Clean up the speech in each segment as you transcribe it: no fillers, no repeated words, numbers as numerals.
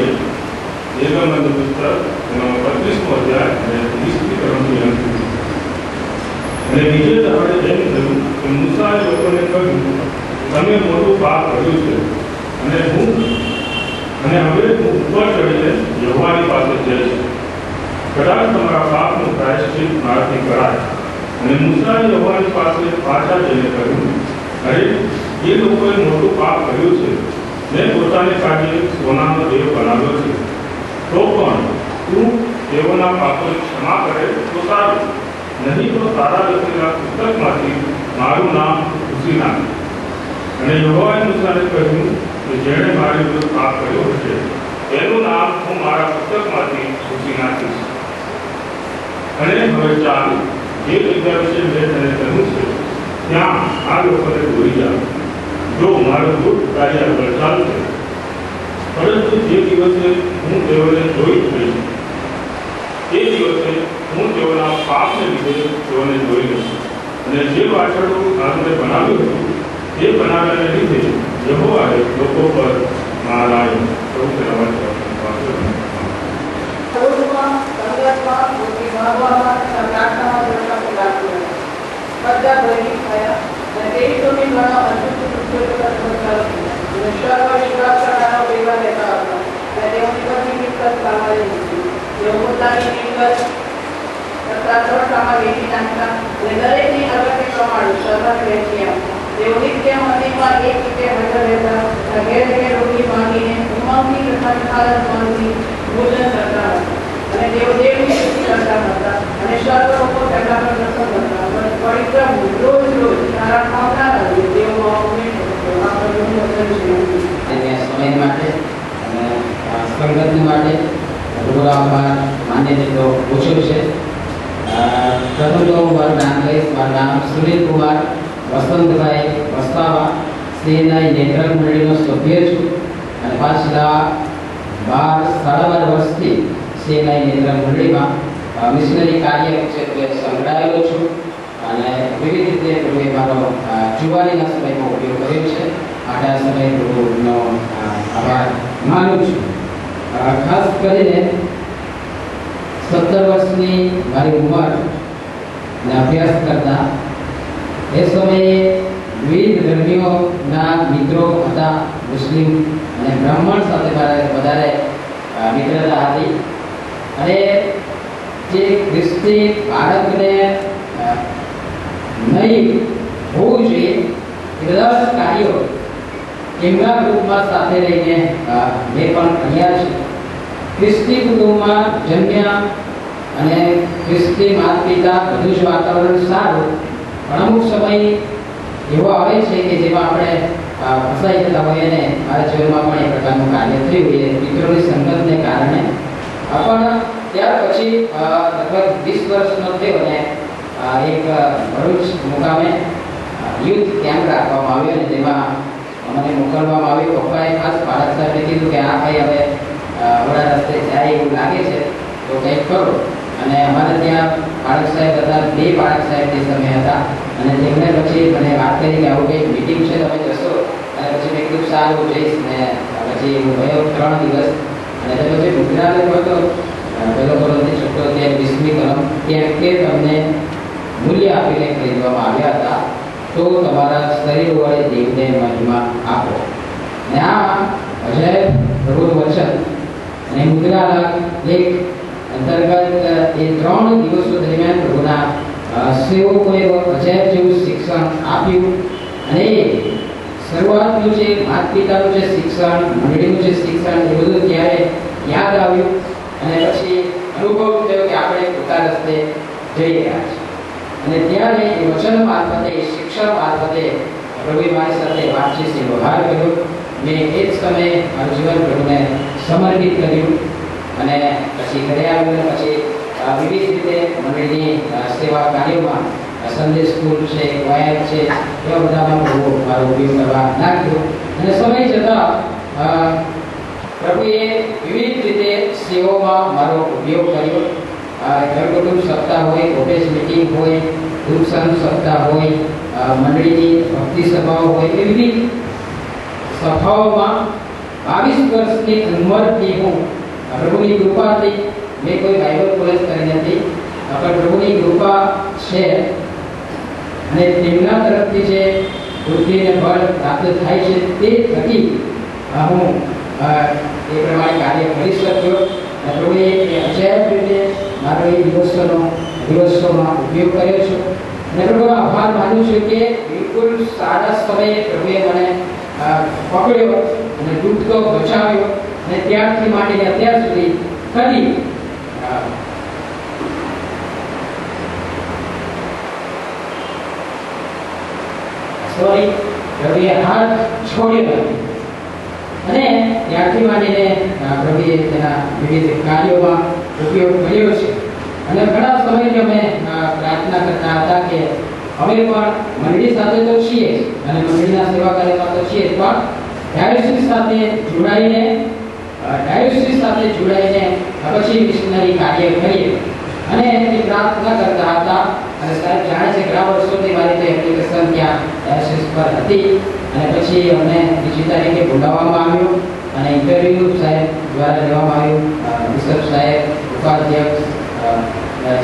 વડે નિર્ગમન પુસ્તક એનો 25મો અધ્યાય અને 20મી કલમની અંત અને બીજે આપણે એમ થયું કે મૂસાએ લોકોને કહ્યું, તમે મોટું પાપ કર્યું છે અને હવે હું ઉપર ચડીને યહોવાની પાસે જઈશ. કદાચ તમારા પાપનું પ્રાયશ્ચિત મારાથી કરાય. અને મૂસાએ યહોવાની પાસે પાછા જઈને કહ્યું, અરે એ લોકોએ મોટું પાપ કર્યું છે. મેં પોતાની પાસે સોનાનો દેવ બનાવ્યો છે. તો પણ તું તેઓના પાપોની ક્ષમા કરે તો સારું, નહીં તો તારા લખેલા પુસ્તકમાંથી મારું નામ ભૂસી નાખ. અને યહોવાએ મૂસાને કહ્યું કે જેણે મારી વિરુદ્ધ પાપ કર્યો હશે તેનું નામ હું મારા પુસ્તકમાંથી ભૂસી નાખીશ. અને હવે ચાલ, જે જગ્યા વિશે મેં તને કહ્યું છે ત્યાં આ લોકોને દોરી જાઓ. જો મારું દૂત કાર્ય આગળ ચાલશે, પરંતુ જે દિવસે હું તેઓને જોઈ જઈશ તે દિવસે હું તેઓના પાપને લીધે તેઓને જોઈ લઈશ. અને જે વાછરડું આંગણે બનાવ્યું હતું તે બનાવ્યાને લીધે યહોવાએ લોકો પર મારા તેઓ નિત્ય મંદિરમાં એક રીતે હાજર રહેતા, ઘેર ઘેર રોટલી માંગીને ઉમંગથી તથા ખાલસમાંથી ભોજન કરતા હતા. અને તેઓ દેવની સ્તુતિ કરતા હતા અને સર્વ લોકો તેમના પર પ્રસન્ન હતા. પણ પવિત્ર રોજ રોજ સારા ખાવતા હતા. તેઓ સમય માટે અને સંગતની માટે પ્રોગ્રામમાં માન્ય મિત્રો ઓછો છે. પ્રથમ તો હું મારું નામ કહીશ. મારું નામ સુનિલ કુમાર વસંતભાઈ વસ્તાવા શ્રીના નેત્રક મંડળીનો સભ્ય છું અને પાછલા 12 વર્ષથી શ્રીના નેત્રક મંડળીમાં મિશનરી કાર્ય ક્ષેત્રે સંકળાયેલો છું અને વિવિધ રીતે પ્રભુએ મારો જુવાનીના સમયમાં ઉપયોગ કર્યો છે. આટલા સમય પ્રભુનો આભાર માનું છું. ખાસ કરીને 17 વર્ષની મારી ઉંમર અને અભ્યાસ કરતા એ સમયે વિવિધ ધર્મીઓના મિત્રો હતા. મુસ્લિમ અને બ્રાહ્મણ સાથે મારે વધારે મિત્રતા હતી અને જે ખ્રિસ્તી બાળકને નહીં હોવું જોઈએ એ બધા જ કાર્યો એમના ગ્રુપમાં સાથે રહીને મેં પણ કર્યા છે. ખ્રિસ્તી કુટુંબમાં જન્મ્યા અને ખ્રિસ્તી માતા પિતા બધું જ વાતાવરણ સારું, પણ અમુક સમય એવો આવે છે કે જેમાં આપણે ફસાઈ જતા હોઈએ અને મારા જીવનમાં પણ એ પ્રકારનું કાર્ય થયું એ મિત્રોની સંગતને કારણે. પણ ત્યાર પછી લગભગ 20 વર્ષનો થયો અને એક ભરૂચ મુકામે યુથ કેમ્પ રાખવામાં આવ્યો અને તેમાં મને મોકલવામાં આવ્યું. પપ્પાએ ખાસ બાળક સાહેબને કીધું કે આ ભાઈ હવે વડા રસ્તે જાય એવું લાગે છે તો કંઈક કરો. અને અમારે ત્યાં બાળક સાહેબ હતા, 2 બાળક સાહેબ તે સમયે હતા અને તેમણે પછી મને વાત કરી કે આવું કંઈક મિટિંગ છે, તમે જશો? અને પછી મેં કીધું સારું જઈશ. ને પછી હું ગયો 3 દિવસ અને તે પછી ગુજરાતમાં તો પેલો કોરોથી છૂટો ત્યાં 20મી કલમ ત્યાં કે તમને મૂલ્ય આપીને ખરીદવામાં આવ્યા હતા, તો તમારા શરીર વડે દેવને મહિમા આપો. ને આ અજય પ્રભુનું વચન અને મુદ્રા લેખ અંતર્ગત એ 3 દિવસો દરમિયાન પ્રભુના સેવકોએ અજાયબ જેવું શિક્ષણ આપ્યું. અને શરૂઆતનું જે માતા પિતાનું જે શિક્ષણ, મંડળીનું જે શિક્ષણ, એ બધું ત્યારે યાદ આવ્યું અને પછી અનુભવ થયો કે આપણે ખોટા રસ્તે જઈ રહ્યા છીએ. અને ત્યારે એ વચન મારફતે, એ શિક્ષણ મારફતે પ્રભુએ મારી સાથે વાતચીત વ્યવહાર કર્યો. મેં એ જ સમયે મારું જીવન પ્રભુને સમર્પિત કર્યું અને પછી ઘરે આવીને પછી વિવિધ રીતે મંડળીની સેવા કાર્યોમાં સંદેશ સ્કૂલ છે, વાયર છે, એવા બધામાં પ્રભુ મારો ઉપયોગ કરવા લાગ્યો. અને સમય જતાં પ્રભુએ વિવિધ રીતે સેવામાં મારો ઉપયોગ કર્યો. ઘર કુટુંબ સપ્તાહ હોય, ઓફિસ મિટિંગ હોય, દુઃખ સપ્તાહ હોય, મંડળીની ભક્તિ સભાઓ હોય, એ વિવિધ સભાઓમાં 22 વર્ષની ઉંમરથી હું પ્રભુની કૃપાથી મેં કોઈ બાઇબલ કોલેજ કરી નથી, પણ પ્રભુની કૃપા છે અને તેમના તરફથી જે બુદ્ધિ અને બળ પ્રાપ્ત થાય છે તે થકી હું એ પ્રમાણે કાર્ય કરી શક્યો. પ્રભુએ અજાયબ રીતે મારો એ દિવસોમાં ઉપયોગ કર્યો છે અને પ્રભુનો આભાર માનું છું કે બિલકુલ સારા સમયે પ્રભુએ મને પકડ્યો અને ડૂબતો બચાવ્યો અને ત્યારથી માંડીને અત્યાર સુધી કદી પ્રભુએ હાથ છોડ્યો નથી અને ત્યારથી માંડીને પ્રભુએ તેના વિવિધ કાર્યોમાં ઉપયોગ કર્યો છે. અને ઘણા સમયથી અમે પ્રાર્થના કરતા હતા કે અમે પણ મંડળી સાથે તો છીએ અને મંડળીના સેવા કાર્યમાં તો છીએ, પણ ડાયોસિસ સાથે જોડાઈને પછી મિશનરી કાર્ય કરીએ અને એ પ્રાર્થના કરતા હતા. અને સાહેબ જાણે છે ઘણા વર્ષોથી મારી તો એપ્લિકેશન ત્યાં ડાયોસિસ પર હતી અને પછી અમને બીજી તારીખે બોલાવવામાં આવ્યું અને ઇન્ટરવ્યુ સાહેબ દ્વારા લેવામાં આવ્યું. બિશપ સાહેબ, ઉપાધ્યક્ષ,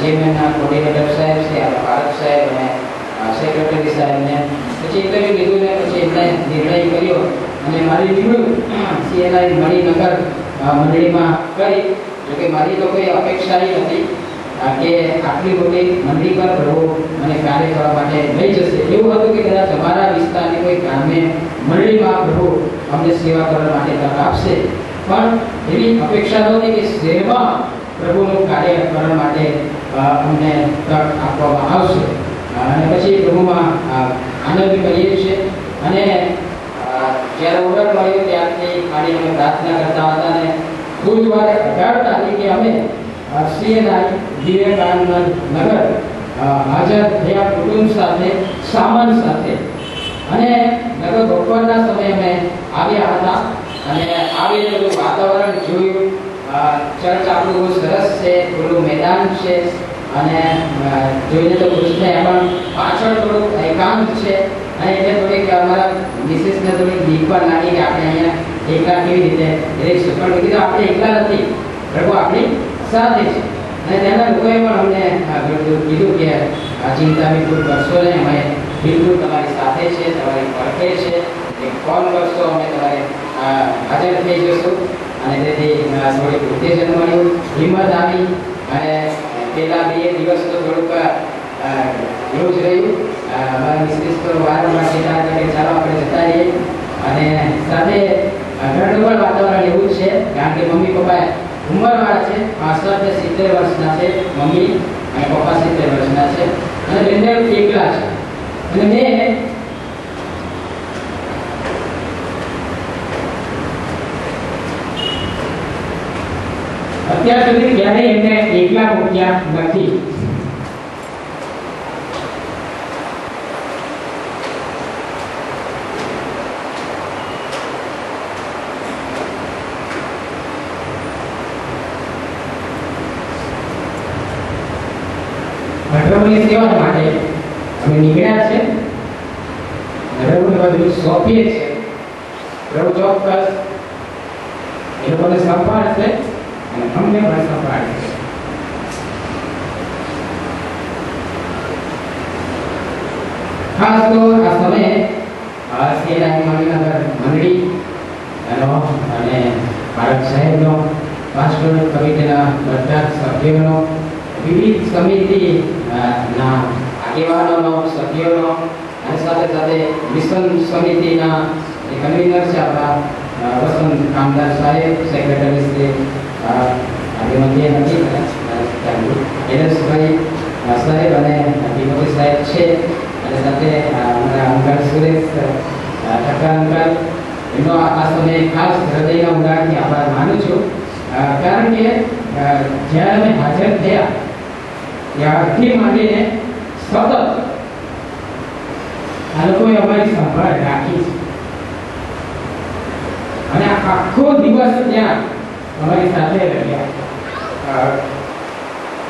ચેરમેનના કોર્ડિનેટર સાહેબ છે ભારત સાહેબ અને સેક્રેટરી સાહેબને પછી ઇન્ટરવ્યુ લીધું ને પછી એમણે નિર્ણય કર્યો અને મારી નિમણૂક CNI મણિનગર મંડળીમાં કરી. જોકે મારી તો કોઈ અપેક્ષા નથી કે આટલી મોટી મંડળી પર પ્રભુ મને કાર્ય કરવા માટે લઈ જશે. એવું હતું કે કદાચ અમારા વિસ્તારની કોઈ ગ્રામ્ય મંડળીમાં પ્રભુ અમને સેવા કરવા માટે તક આપશે, પણ એવી અપેક્ષા નહોતી કે શહેરમાં પ્રભુનું કાર્ય કરવા માટે અમને તક આપવામાં આવશે. અને પછી પ્રભુમાં આનંદ કરીએ છીએ. અને જ્યારે ઓર્ડર મળ્યો ત્યારથી મારી અમે પ્રાર્થના કરતા હતા અને બુધવારે 18 તારીખે અમે CNI વિવેકાનંદ નગર હાજર થયા કુટુંબ સાથે, સામાન સાથે. અને નગર બપોરના સમયે અમે આવ્યા હતા અને આવીને બધું વાતાવરણ જોયું. ચર્ચ આપણું બહુ સરસ છે, ખુલ્લું મેદાન છે અને જોઈને તો ખુશ થયા, પણ પાછળ થોડુંક એકાંત છે અને એટલે થોડીક અમારા મિસિસને થોડીક બીક પણ લાગી કે આપણે અહીંયા એકલા કેવી રીતે રહીશું. પણ મેં કીધું આપણે એકલા નથી, પ્રભુ આપણી સાથે છે. અને ત્યાંના લોકોએ પણ અમને કીધું કે આ ચિંતા બિલકુલ કરશો નહીં, અમે બિલકુલ તમારી સાથે છે, તમારી પડખે છે, એક ફોન કરશો અમે તમારે હાજર થઈ જશું. અને તેથી થોડીક ઉત્તેજન મળ્યું, હિંમત આવી. અને પહેલા 2 દિવસ તો થોડુંક એવું જ રહ્યું. અમારા મિસ્ત્રી તો વારંવાર કહેતા હતા કે ચાલો આપણે જતા રહીએ. અને સાથે ઘરનું પણ વાતાવરણ એવું જ છે, કારણ કે મમ્મી પપ્પા ઉંમરવાળા છે, 65 ને 70 વર્ષના છે મમ્મી અને પપ્પા 70 વર્ષના છે અને બંને એકલા છે. અને મેં અત્યાર સુધી ક્યારેય એમને એકલા મૂક્યા નથી. પ્રભુની સેવા માટે અમે નીકળ્યા છે. પ્રભુને બધું સોંપીએ છીએ. પ્રભુ ચોક્કસ એ લોકોને સંભાળશે અને અમને પણ સંભાળશે. ખાસ તો આ સમયે CNI મણિનગર મંડળી અને ભારત સાહેબનો, પાસ્ટોરલ કમિટીના બધા સભ્યોનો, વિવિધ સમિતિના આગેવાનોનો, સભ્યોનો અને સાથે સાથે મિશન સમિતિના કન્વીનર છે આપણા વસંત કામદાર સાહેબ, સેક્રેટરી શ્રી આગેવાન નથી એનએસભાઈ સાહેબ અને ટીમોથી સાહેબ છે. અને સાથે અમારા અંકલ સુરેશ ઠક્કર અંકલ, એમનો આ સમયે ખાસ હૃદયના ઊંડાણથી આભાર માનું છું. કારણ કે જ્યારે અમે હાજર થયા ત્યારથી માંડીને સતત આ લોકોએ અમારી સંભાળ રાખી છે અને આખો દિવસ ત્યાં અમારી સાથે રહ્યા.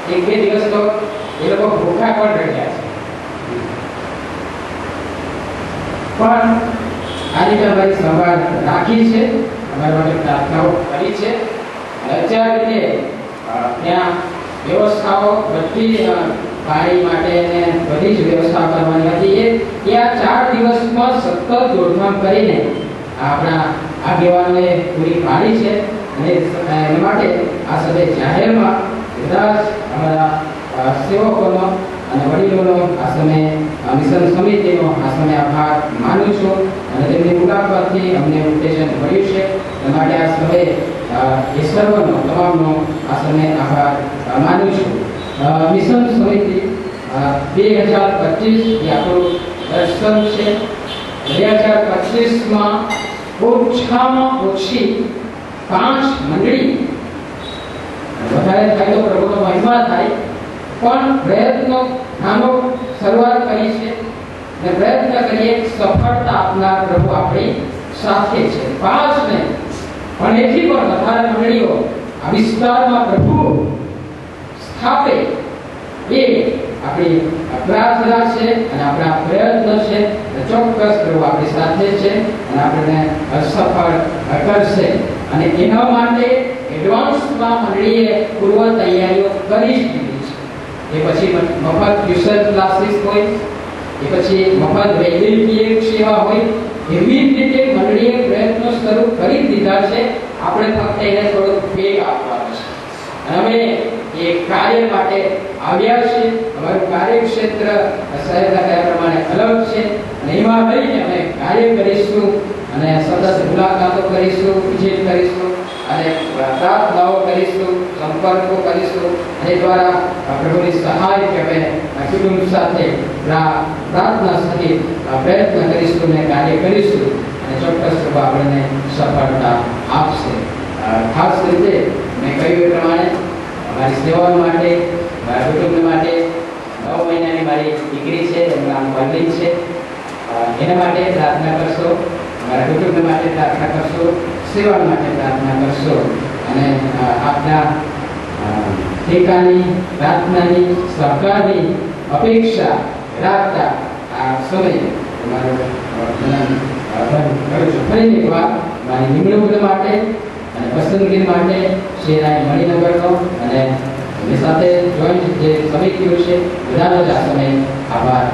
1-2 દિવસ તો એ લોકો ભૂખા પણ રહ્યા છે, પણ આ રીતે અમારી સંભાળ રાખી છે. અમારા માટે પ્રાર્થનાઓ કરી છે. અત્યારે રીતે ત્યાં વ્યવસ્થાઓ બધી પાણી માટે ને બધી જ વ્યવસ્થા કરવાની હતી. એ આ 4 દિવસમાં સતત દોડધામ કરીને આપણા આગેવાનોએ પૂરી પાડી છે. અને એના માટે આ સભે જાહેરમાં બધા જ અમારા સેવકોનો અને વડીલોનો આ સમયે મિશન સમિતિનો આ સમયે આભાર માનું છું. અને તેમની મુલાકાતથી અમને ઉત્તેજન મળ્યું છે. એ માટે આ સમયે એ સર્વનો તમામનો આ સમયે આભાર માનું છું. મિશન સમિતિ 2025 એ આપણું દર્શન છે. 2025માં ઓછામાં ઓછી 5 મંડળી, વધારે થાય તો પ્રભુનો મહિમા થાય, પણ પ્રયત્નો નાનો શરૂઆત કરી છે અને પ્રયત્ન કરીએ સફળતા આપનાર પ્રભુ આપણી સાથે છે. 5 ને પણ એથી પણ વધારે મંડળીઓ આ વિસ્તારમાં પ્રભુ સ્થાપે એ આપણી પ્રાર્થના છે અને આપણા પ્રયત્ન છે. ચોક્કસ પ્રભુ આપણી સાથે છે અને આપણને સફળ કરશે. અને એના માટે એડવાન્સમાં મંડળીએ પૂર્વ તૈયારીઓ કરી જ દીધી છે. એ પછી મફત ટ્યુશન ક્લાસીસ હોય, એ પછી મફત વૈદ્યકીય સેવા હોય, એવી જ રીતે મંડળીએ પ્રયત્નો શરૂ કરી દીધા છે. આપણે ફક્ત એને થોડું વેગ આપવાનો છે. અને અમે એ કાર્ય માટે આવ્યા છે. અમારું કાર્યક્ષેત્ર શહેરના કયા પ્રમાણે અલગ છે અને એમાં રહીને અમે કાર્ય કરીશું અને સતત મુલાકાતો કરીશું, વિઝિટ કરીશું અને પ્રાર્થનાઓ કરીશું, સંપર્કો કરીશું. અને દ્વારા પ્રભુની સહાય કે અમે કુટુંબ સાથે પ્રાર્થના સહિત પ્રયત્ન કરીશું અને કાર્ય કરીશું. અને ચોક્કસ પ્રભુ આપણને સફળતા આપશે. ખાસ રીતે મેં કહ્યું એ પ્રમાણે મારી સેવાઓ માટે, મારા કુટુંબ માટે 9 મહિનાની મારી દીકરી છે, એનું નામ વલ્લી છે. એના માટે પ્રાર્થના કરશો, મારા કુટુંબ માટે પ્રાર્થના કરશો, સેવા માટે પ્રાર્થના કરશો. અને આપના ટેકાની, પ્રાર્થનાની, સહકારની અપેક્ષા રાખતા આ સમયે મારો ફરી એકવાર મારી નિમણૂક માટે અને પસંદગી માટે શ્રીરાય મણિનગરનો અને એની સાથે જોઈન્ટ જે સમિતિઓ છે બધાનો જ આ સમયે આભાર.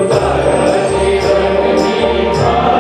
Taara Shivan Ki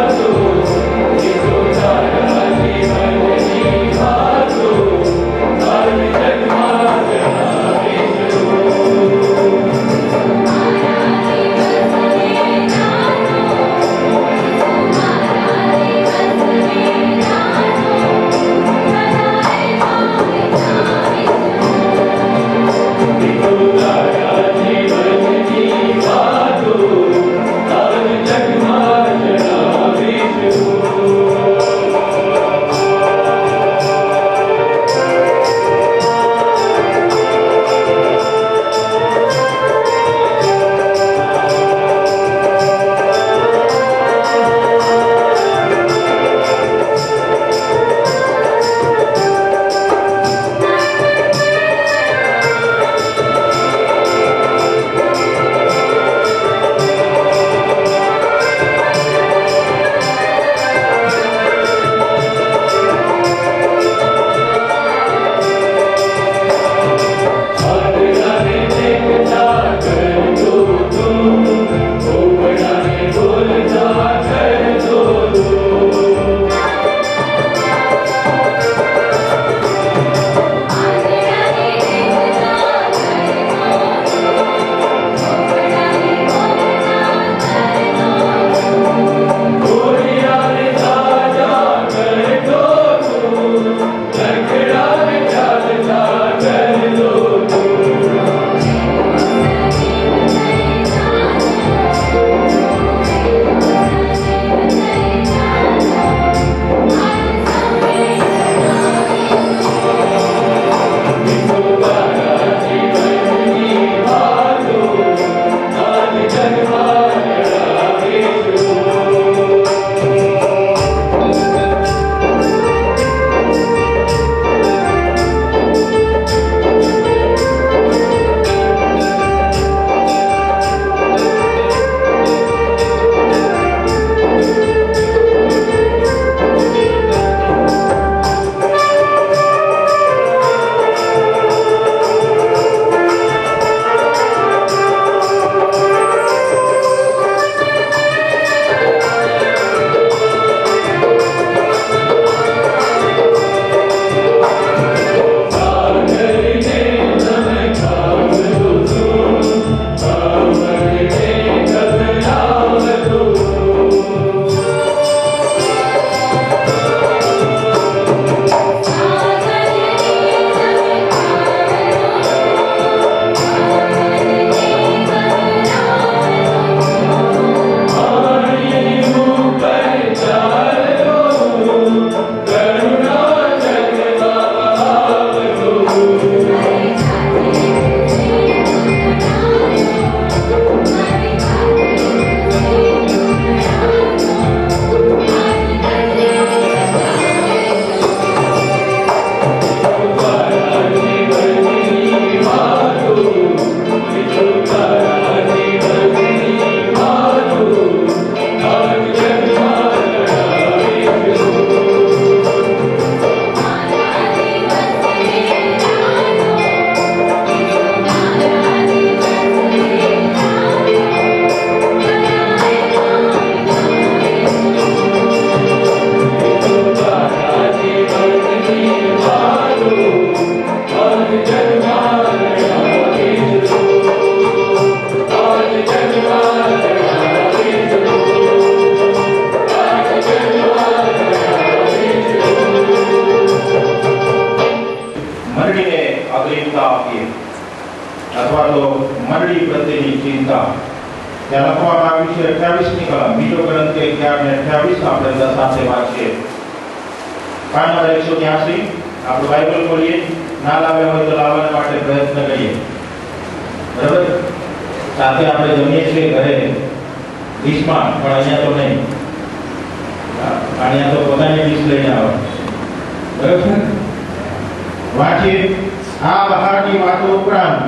તો મંડળી પ્રત્યેની ચિંતા. ત્યાં લખવામાં આવ્યું છે 28ની કલમ, બીજો ગ્રંથ 11:28 આપણે બધા સાથે વાંચીએ. PAN number 183. આપણું બાઇબલ ખોલીએ. ના લાવ્યા હોય તો લાવવા માટે પ્રયત્ન કરીએ. બરાબર? સાથે આપણે જમીએ છીએ ઘરે ડીશમાં, પણ અહીંયા તો નહીં. અહીંયા તો પોતાની ડીશ લઈને આવો. બરાબર? વાંચીએ. આ બહારની વાતો ઉપરાંત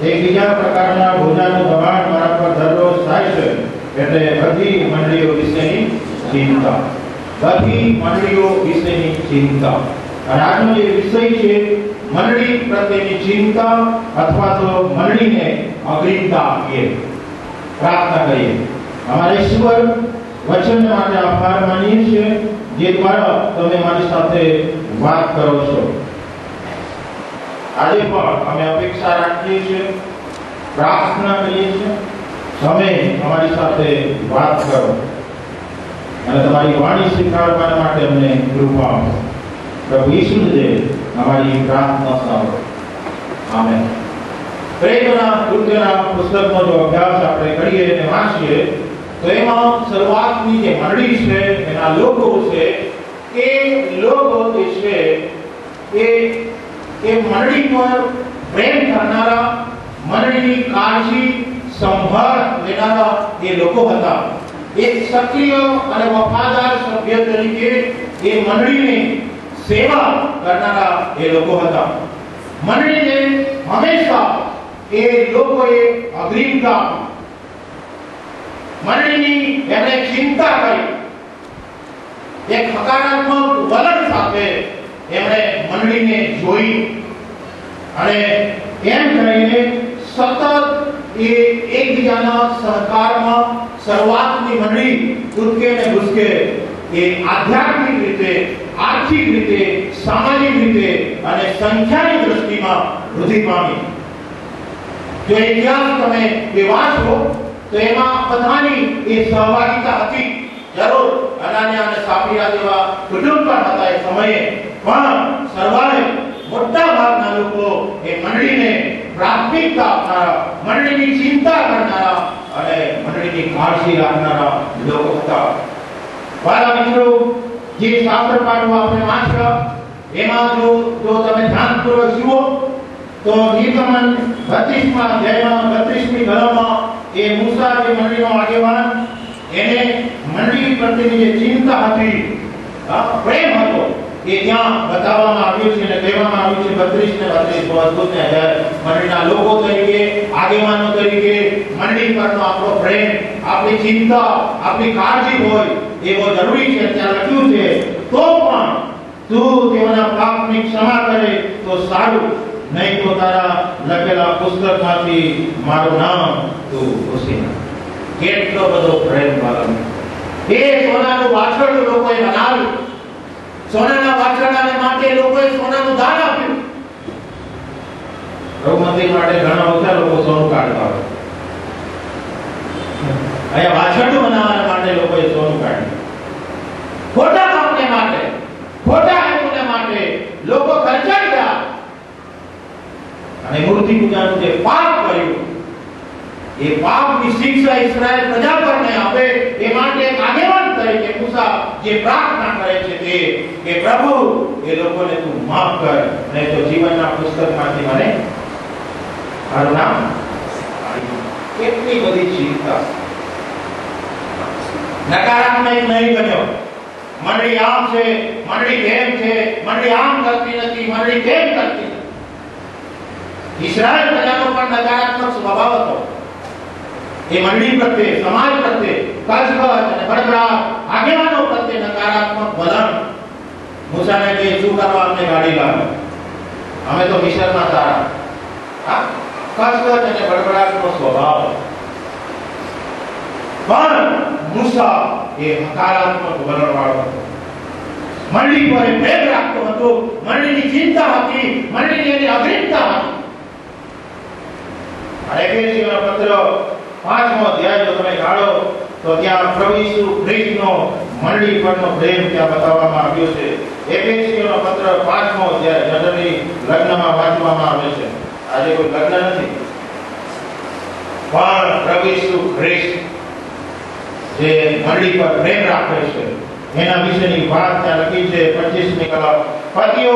એક બીજા પ્રકારના ભોજનનું દબાણ મારા પર દરરોજ થાય છે, એટલે બધી મંડળીઓ વિશેની ચિંતા. બધી મંડળીઓ વિશેની ચિંતા. અને આજનો જે વિષય છે મંડળી પ્રત્યેની ચિંતા, અથવા તો મંડળીને અગ્રિમતા આપીએ. પ્રાર્થના કરીએ. અમારા ઈશ્વર, વચન માટે આભાર માનીએ છીએ જે દ્વારા તમે મારી સાથે વાત કરો છો. આજે પણ અમે અપેક્ષા રાખીએ છીએ, પ્રાર્થના કરીએ છીએ, તમે અમારી સાથે વાત કરો અને તમારી વાણી સ્વીકારવા માટે અમને કૃપા આપો. પ્રભુ ઈસુદેવ અમારી પ્રાર્થના સાંભળો. આમેન. પ્રેમના કૃત્યના પુસ્તકનો જો અભ્યાસ આપણે કરીએ અને વાંચીએ તો એમાં શરૂઆતની જે મંડળી છે, એના લોકો છે, એ લોકો જે છે એ મંડળી પર પ્રેમ કરનારા, મંડળીની કાળજી સંભાળ લેનારા એ લોકો હતા. એક સક્રિય અને વફાદાર સભ્ય તરીકે એ મંડળીની સેવા કરનારા એ લોકો હતા. મંડળીને હંમેશા એ લોકોએ અગ્રિમતા, મંડળીની એમણે ચિંતા કરી. એક હકારાત્મક વલણ સાથે એમણે મંડળીને જોઈ અને એમ કહીને સતત એ એકબીજાના સહકારમાં શરૂઆતની મંડળી કૂદકે ને ભૂસકે એ આધ્યાત્મિક રીતે, આર્થિક રીતે, સામાજિક રીતે અને સંખ્યાની દ્રષ્ટિમાં વૃદ્ધિ પામી. જો ઇતિહાસ તમે વાંચો તો એમાં બધાની એ સહભાગિતા હતી. જરૂર અનાનિયા અને સાફીરા જેવા કુટુંબ પણ હતા એ સમયે, પણ સર્વારે મોટા ભાગના લોકો એ મંડળીને પ્રાથમિકતા આપનારા, મંડળીની ચિંતા કરનારા અને મંડળીની કાળજી રાખનારા લોકો હતા. વાલા મિત્રો, જે શાસ્ત્ર પાઠો આપણે વાંચ્યા એમાં જો તમે ધ્યાનપૂર્વક જુઓ તો નિર્ગમન 32મા અધ્યાયમાં 32મી કલમમાં એ મૂસા જે મંડળીનો આગેવાન, એને મંડળી પ્રત્યેની જે ચિંતા હતી, પ્રેમ હતો, એ ત્યાં બતાવવામાં આવ્યું છે અને કહેવામાં આવ્યું છે 32 ને 32 બહુ અદ્ભુત ને મંડળીના લોકો તરીકે, આગેવાનો તરીકે મંડળી પરનો આપણો પ્રેમ, આપણી ચિંતા, આપણી કાળજી હોય એ બહુ જરૂરી છે. ત્યાં લખ્યું છે, તો પણ તું તેઓના પાપની ક્ષમા કરે તો સારું, નહીં તો તારા લખેલા પુસ્તકમાંથી મારું નામ તું ભૂંસી નાખ. કેટલો બધો પ્રેમ પાલન. એ સોનાનું વાછરડું લોકોએ બનાવ્યું. સોનાના વાછરડાને માટે લોકોએ સોનાનું દાન આપ્યું. પ્રભુ મંદિર માટે ઘણા ઓછા લોકો સોનું કાઢતા હોય. અહીંયા વાછરડું બનાવવા માટે લોકોએ સોનું કાઢ્યું. ખોટા કામને માટે, ખોટા હેતુને માટે લોકો ખર્ચાઈ ગયા અને મૂર્તિ પૂજાનું જે પાપ કર્યું, એ પાપની શિક્ષા ઇસ્રાએલ પ્રજા પર ન આવે એ માટે એક આગેવાન તરીકે મૂસા જે પ્રાર્થના કરે છે તે કે પ્રભુ એ લોકોને તું માફ કર, નહીં તો જીવનના પુસ્તકમાંથી મને મારું નામ. કેટલી બધી ચિંતા. નકારાત્મક નહીં બન્યો. મંડળી આમ છે, મંડળી તેમ છે, મંડળી આમ કરતી નથી, મંડળી તેમ કરતી નથી. ઇસ્રાએલ પ્રજાનો પણ નકારાત્મક સ્વભાવ હતો. એ મંડળી પ્રત્યે, સમાજ પ્રત્યે, કચકચ અને બળબડાટ, આગેવાનો પ્રત્યે નકારાત્મક વલણ. મૂસાને કહે, શું કરવા અમને ગાડી લાવે, અમે તો મિશનમાં તારા. કચકચ અને બળબડાટનો સ્વભાવ. પણ મૂસા એ હકારાત્મક વલણ વાળો હતો. મંડળી પર પ્રેમ રાખતો હતો, મંડળીની ચિંતા હતી, મંડળીની એની અગ્રિમતા હતી. અને એફેસીઓનો પત્ર 5મો અધ્યાય જો તમે ગાળો તો ત્યાં પ્રભુ ઈસુ ખ્રિસ્તનો મંડળી પરનો પ્રેમ ત્યાં બતાવવામાં આવ્યો છે. એફેસીઓનો પત્ર 5મો અધ્યાય જનરલી લગ્નમાં વાંચવામાં આવે છે. આજે કોઈ લગ્ન નથી, પ્રભુ ઈસુ ખ્રિસ્ત જે મંડળી પર પ્રેમ રાખે છે એના વિશેની વાત ત્યાં લખી છે 25મી કલમ. પતિઓ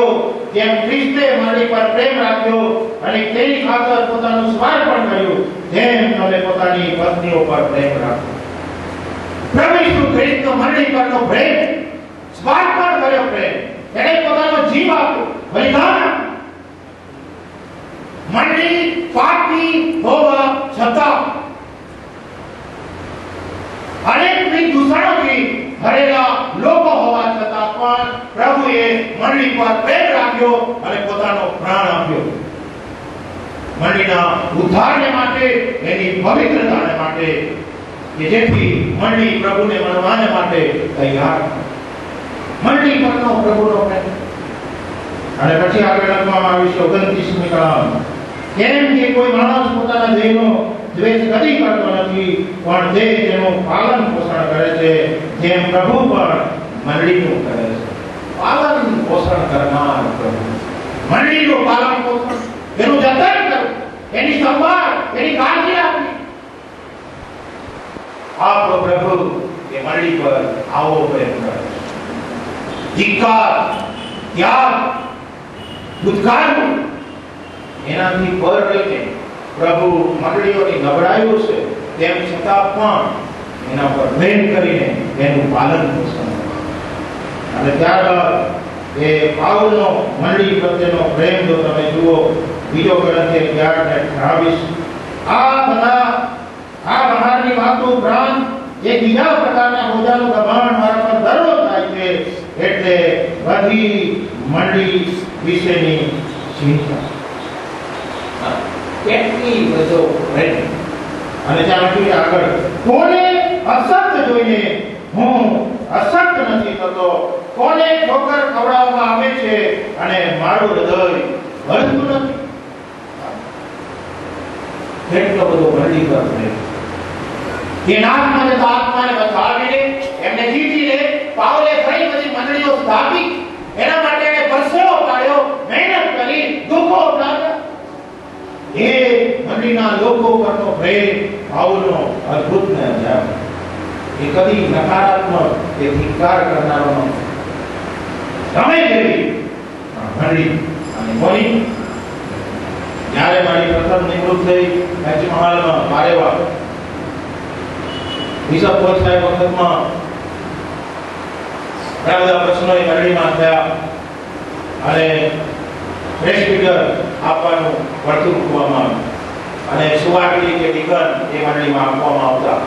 જેમ ખ્રિસ્તે મંડળી પર પ્રેમ રાખ્યો અને તેની ખાતર પોતાનું સ્વાર્પણ કર્યું તેમ તમે પોતાની પત્નીઓ પર પ્રેમ રાખો. પ્રભુ ઈસુ ખ્રિસ્તનો મંડળી પરનો પ્રેમ, સ્વાર્પણ કર્યો પ્રેમ, તેણે પોતાનો જીવ આપ્યો, બલિદાન આપ્યું. મંડળી પાપી હોવા છતાં અનેકવિધ દૂષણોથી ભરેલા લોકો હોવા છતાં પણ પ્રભુએ મંડળી પર પ્રેમ રાખ્યો અને પોતાનો પ્રાણ આપ્યો. મંડળીના ઉદ્ધારને માટે, એની પવિત્રતાને માટે, કે જેથી મંડળી પ્રભુને મળવાને માટે તૈયાર. મંડળી પરનો પ્રભુનો પ્રેમ. અને પછી આગળ લખવામાં આવ્યું છે 29મી કલમ. કેમ કે કોઈ માણસ પોતાના દેહનો દ્વેષ કદી કરતો નથી, પણ તે તેનું પાલન પોષણ કરે છે, જેમ પ્રભુ પણ મંડળીનું કરે છે. પાલન પોષણ કરનાર પ્રભુ. મંડળીનું પાલન પોષણ, એનું જતન કરવું, એની સંભાળ, એની કાળજી રાખવી. આપણો પ્રભુ એ મંડળી પર આવો પ્રેમ કરે છે. ધિક્કાર, ત્યાગ, ઉદ્ધારવું, એનાથી પર રહીને પ્રભુ મંડળીઓની નબળાઈઓ છે તેમ છતાં પણ એના પર પ્રેમ કરીને એનું પાલન પોષણ કરે. અને ત્યારબાદ એ પાઉલનો મંડળી પ્રત્યેનો પ્રેમ જો તમે જુઓ, બીજો કોરિન્થીય 11:28, આ બહારની વાતો ઉપરાંત એક બીજા પ્રકારના હોદ્દાનું દબાણ મારા પર દરરોજ થાય છે, એટલે બધી મંડળી વિશેની ચિંતા. કેટલી બધો પ્રેમ. અને ત્યાં લખ્યું આગળ, કોને અસત્ય જોઈને હું અસત્ય નથી થતો, કોને ઠોકર ખવડાવવામાં આવે છે અને મારું હૃદય ભરતું નથી. કેટલો બધો મંડળી પર પ્રેમ. કે આત્માને તો આત્માને બચાવીને એમને જીતીને પાવલે ઘણી બધી મંડળીઓ સ્થાપી. એના માટે એને પરસેવો પાડ્યો, મહેનત કરી, દુઃખો ઉઠાવ્યા. એ મંડળીના લોકો પરનો પ્રેમ પાઉલનો અદ્ભુત ને અજાયબ. એ કદી નકારાત્મક કે ધિક્કાર કરનારો ગમે તેવી મંડળી. અને કોની જ્યારે મારી પ્રથમ નિવૃત્ત થઈ પંચમહાલમાં મારેવા બિશપ કોચ સાહેબ વખતમાં ઘણા બધા પ્રશ્નો એ મંડળીમાં થયા અને પ્રેસ્બિટર આપવાનું વર્તુળ મૂકવામાં આવ્યું અને સુવાર્તી કે ડીકન એ મંડળીમાં આપવામાં આવતા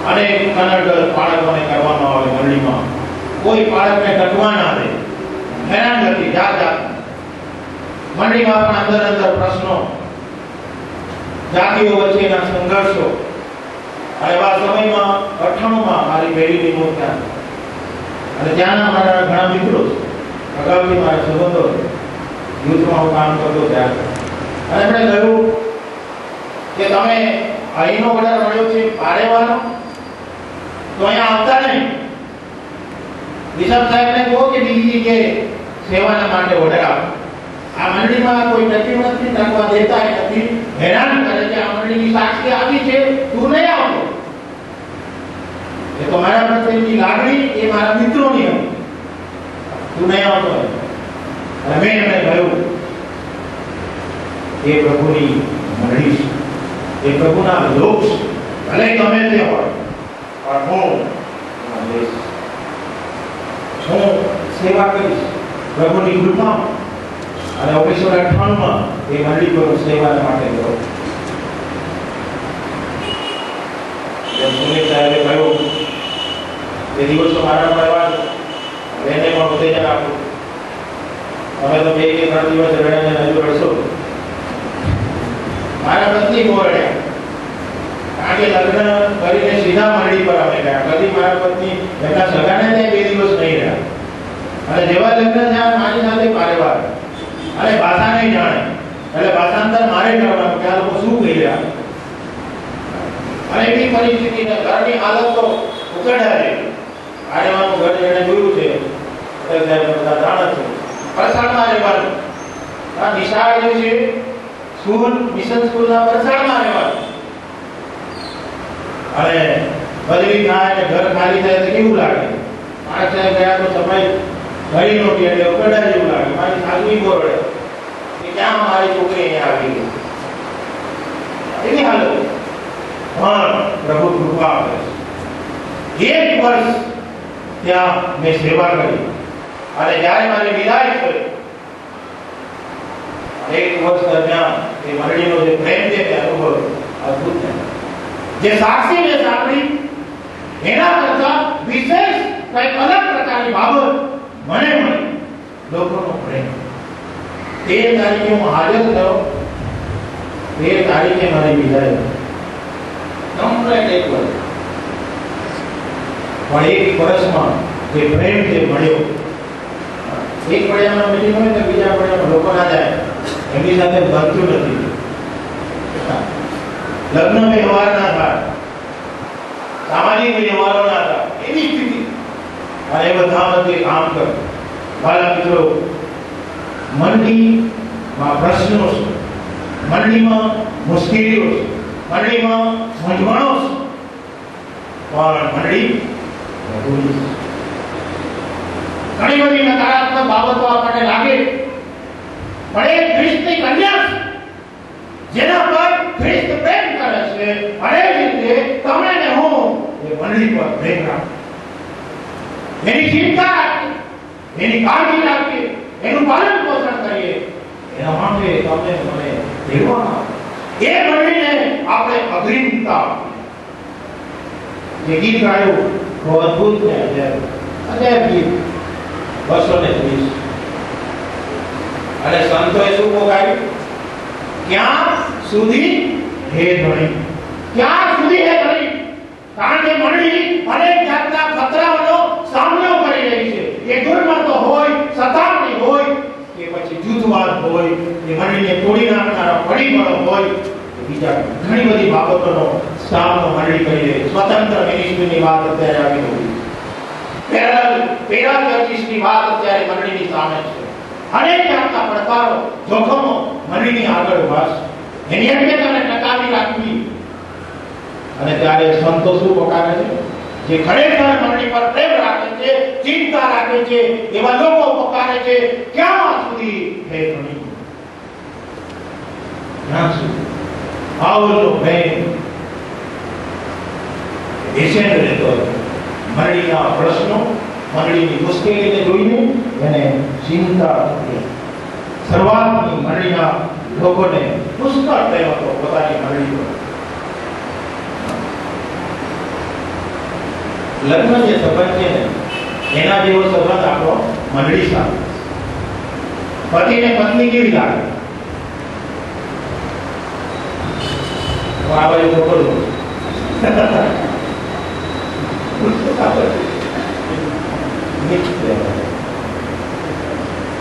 અને કન્નડ બાળકોને કરવામાં આવે મંડળીમાં. કોઈ બાળકને ટકવા ના દે, હેરાનગતિ જાત મંડળીમાં પણ અંદર પ્રશ્નો, જાતિઓ વચ્ચેના સંઘર્ષો. અને આ સમયમાં 98માં મારી પેઢીની મોત થયા અને ત્યાંના મારા ઘણા મિત્રો છે, અગાઉથી મારા સંબંધો, યુથમાં હું કામ કરતો ત્યારે. અને એમણે કહ્યું કે તમે અહીંનો ઓર્ડર મળ્યો છે પારેવાનો, તો અહીંયા આવતા નહીં. બિશપ સાહેબને કહો કે બીજી કે સેવાના માટે ઓર્ડર આપો. આ મંડળીમાં કોઈ ટક્યું નથી, ટકવા દેતા નથી, હેરાન કરે છે. આ મંડળીની સાક્ષી આવી છે, તું નહીં આવતો. એ તો મારા પ્રત્યેની લાગણી એ મારા મિત્રોની હતી, તું નહીં આવતો. અને મેં એમને કહ્યું એ પ્રભુની મંડળી છે, એ પ્રભુના લોક છે, ભલે ગમે તે હોય, પણ હું સેવા કરીશ પ્રભુની કૃપામાં. અને 1998માં એ મંડળી પર સેવા માટે ગયો. સુનિલ સાહેબે કહ્યું એ દિવસો મારા પરિવાર એને પણ ઉત્તેજન આપ્યું, તમે તો 2 કે 3 દિવસ રડ્યા હજુ રડશો. મારા પત્ની બહુ રડ્યા, કારણ કે લગ્ન કરીને સીધા મંડળી પર અમે ગયા. કદી મારા પત્ની એમના સગાને ત્યાં 2 દિવસ નહીં રહ્યા. અને જેવા લગ્ન થયા મારી સાથે પારેવાર અને ભાષા નહીં જાણે, એટલે ભાષાંતર મારે કરવાનું કે આ લોકો શું કહી રહ્યા. અને એવી પરિસ્થિતિ ઘરની હાલત તો ઉકેડા છે. આરેવાનું ઘર જેને જોયું છે બધા જાણે છે, વલસાડમાં રહેવાનું. આ નિશાળ જે છે સ્કૂલ, મિશન સ્કૂલના વલસાડમાં રહેવાનું. અને બદલી થાય ને ઘર ખાલી થાય તો કેવું લાગે? માણસ સાહેબ ગયા તો સફાઈ ઘડી નહોતી એટલે ઉકળા જેવું લાગે. મારી સાસુઈ બોરડે કે ક્યાં મારી છોકરી અહીંયા આવી ગઈ, એની હાલત. પણ પ્રભુ કૃપા કરે છે. 1 વર્ષ ત્યાં મેં સેવા કરી અને જ્યારે મારી વિદાય થઈ 1 વર્ષ દરમિયાન એ મંડળીનો જે પ્રેમ છે તે અનુભવ અદ્ભુત છે. જે સાક્ષી મેં સાંભળી એના કરતા વિશેષ કંઈક અલગ પ્રકારની બાબત મને મળી. લોકોનો પ્રેમ. 13 તારીખે હું હાજર થયો. 13 તારીખે મારી વિદાય થઈ. કમ્પ્લીટ 1 વર્ષ. પણ 1 વર્ષમાં જે પ્રેમ જે મળ્યો, એક પડિયામાં મીટિંગ હોય તો બીજા પડિયામાં લોકો ના જાય, એમની સાથે બનતું નથી. લગ્ન વ્યવહાર ના થાય, સામાજિક વ્યવહારો ના થાય, એવી સ્થિતિ. અને એ બધામાંથી કામ કરે. વાલા મિત્રો, મંડળીમાં પ્રશ્નો છે, મંડળીમાં મુશ્કેલીઓ છે, મંડળીમાં મૂંઝવણો છે, પણ મંડળી ઘણી બધી નકારાત્મક બાબતો આપણને લાગે, પણ એક ખ્રિસ્તી કન્યા છે જેના પર ખ્રિસ્ત પ્રેમ કરે છે. અને એ રીતે તમે ને હું એ મંડળી પર પ્રેમ રાખો, એની ચિંતા રાખીએ, એની કાળજી રાખીએ, એનું પાલન પોષણ કરીએ. એના માટે તમે મને દેવામાં એ મંડળીને આપણે અગ્રિમતા આપીએ. જે ગીત ગાયું બહુ અદ્ભુત છે. અજય ગીત 230. અને સંતોએ શું ગાયું? ક્યાં સુધી હે ધણી, ક્યાં સુધી હે ધણી? કારણ કે મંડળી અનેક જાતના ખતરાઓનો સામનો કરી રહી છે. એ દુર્મતો હોય, સતામણી હોય, કે પછી જૂથવાદ હોય, એ મંડળીને તોડી નાખનારા પરિબળો હોય, બીજા ઘણી બધી બાબતોનો સામનો મંડળી કરી રહી છે. સ્વતંત્ર મિનિસ્ટ્રીની વાત અત્યારે આવી રહી છે. પેરા ચર્ચિસની વાત અત્યારે મંડળીની સામે છે. અનેક જાતના પડકારો, જોખમો મંડળીની આગળ ઉભા છે. એની અગ્રતાને ટકાવી રાખવી. અને ત્યારે સંતો શું પોકારે છે? જે ખરેખર મંડળી પર પ્રેમ રાખે છે, ચિંતા રાખે છે, એવા લોકો પોકારે છે, ક્યાં સુધી હે ધણી? ક્યાં સુધી? આવલો પ્રેમ વિશેષ રહેતો મંડળીના પ્રશ્નો, મંડળીની મુશ્કેલીને જોઈને એને ચિંતા હતી. શરૂઆતની મંડળીના લોકોને પુષ્કળ પ્રેમ હતો પોતાની મંડળી પર. લગ્ન જે સંબંધ છે ને એના જેવો સંબંધ આપણો મંડળી સાથે. પતિને પત્ની કેવી લાગે? આ બાજુ પકડો.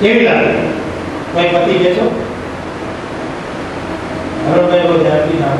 કેવી લાગે? કોઈ પતિ કહેશો? હરણભાઈ બહુ ધ્યાનથી નામ